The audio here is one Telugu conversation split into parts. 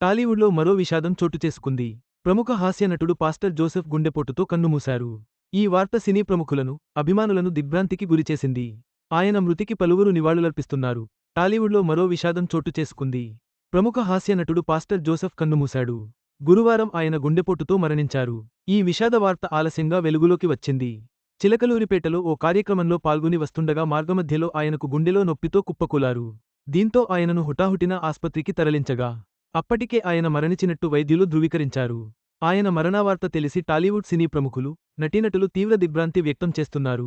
టాలీవుడ్లో మరో విషాదం చోటు చేసుకుంది. ప్రముఖ హాస్య నటుడు పాస్టర్ జోసెఫ్ గుండెపోటుతో కన్నుమూశారు. ఈ వార్త సినీ ప్రముఖులను, అభిమానులను దిగ్భ్రాంతికి గురిచేసింది. ఆయన మృతికి పలువురు నివాళులర్పిస్తున్నారు. టాలీవుడ్లో మరో విషాదం చోటు చేసుకుంది. ప్రముఖ హాస్య నటుడు పాస్టర్ జోసెఫ్ కన్నుమూశాడు. గురువారం ఆయన గుండెపోటుతో మరణించారు. ఈ విషాద వార్త ఆలస్యంగా వెలుగులోకి వచ్చింది. చిలకలూరిపేటలో ఓ కార్యక్రమంలో పాల్గొని వస్తుండగా మార్గమధ్యలో ఆయనకు గుండెలో నొప్పితో కుప్పకూలారు. దీంతో ఆయనను హుటాహుటిన ఆస్పత్రికి తరలించగా అప్పటికే ఆయన మరణించినట్టు వైద్యులు ధృవీకరించారు. ఆయన మరణవార్త తెలిసి టాలీవుడ్ సినీ ప్రముఖులు, నటీనటులు తీవ్ర దిగ్భ్రాంతి వ్యక్తం చేస్తున్నారు.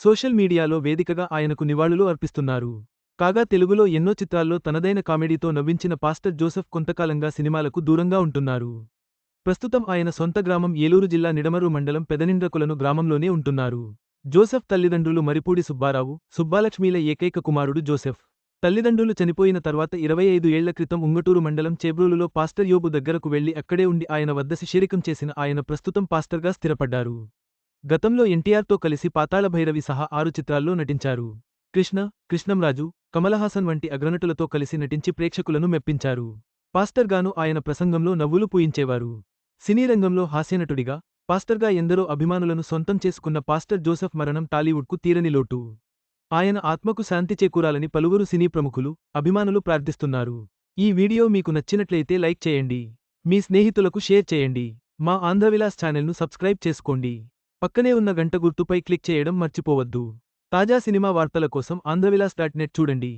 సోషల్ మీడియాలో వేదికగా ఆయనకు నివాళులు అర్పిస్తున్నారు. కాగా తెలుగులో ఎన్నో చిత్రాల్లో తనదైన కామెడీతో నవ్వించిన పాస్టర్ జోసెఫ్ కొంతకాలంగా సినిమాలకు దూరంగా ఉంటున్నారు. ప్రస్తుతం ఆయన సొంత గ్రామం ఏలూరు జిల్లా నిడమరు మండలం పెదనిండ్రకులను గ్రామంలోనే ఉంటున్నారు. జోసెఫ్ తల్లిదండ్రులు మరిపూడి సుబ్బారావు, సుబ్బాలక్ష్మీల ఏకైక కుమారుడు జోసెఫ్. తల్లిదండ్రులు చనిపోయిన తర్వాత 25 ఏళ్ల క్రితం ఉంగటూరు మండలం చేబ్రోలులో పాస్టర్ యోబు దగ్గరకు వెళ్లి అక్కడే ఉండి ఆయన వద్ద శిష్యరికం చేసిన ఆయన ప్రస్తుతం పాస్టర్గా స్థిరపడ్డారు. గతంలో ఎన్టీఆర్తో కలిసి పాతాళభైరవి సహా 6 చిత్రాల్లో నటించారు. కృష్ణ, కృష్ణంరాజు, కమలహాసన్ వంటి అగ్రనటులతో కలిసి నటించి ప్రేక్షకులను మెప్పించారు. పాస్టర్గాను ఆయన ప్రసంగంలో నవ్వులు పూయించేవారు. సినీ రంగంలో హాస్యనటుడిగా, పాస్టర్గా ఎందరో అభిమానులను సొంతం చేసుకున్న పాస్టర్ జోసెఫ్ మరణం టాలీవుడ్కు తీరని లోటు. ఆయన ఆత్మకు శాంతి చేకూరాలని పలువురు సినీ ప్రముఖులు, అభిమానులు ప్రార్థిస్తున్నారు. ఈ వీడియో మీకు నచ్చినట్లయితే లైక్ చేయండి. మీ స్నేహితులకు షేర్ చేయండి. మా ఆంధ్రవిలాస్ ఛానల్ను సబ్స్క్రైబ్ చేసుకోండి. పక్కనే ఉన్న గంట గుర్తుపై క్లిక్ చేయడం మర్చిపోవద్దు. తాజా సినిమా వార్తల కోసం ఆంధ్రవిలాస్.net చూడండి.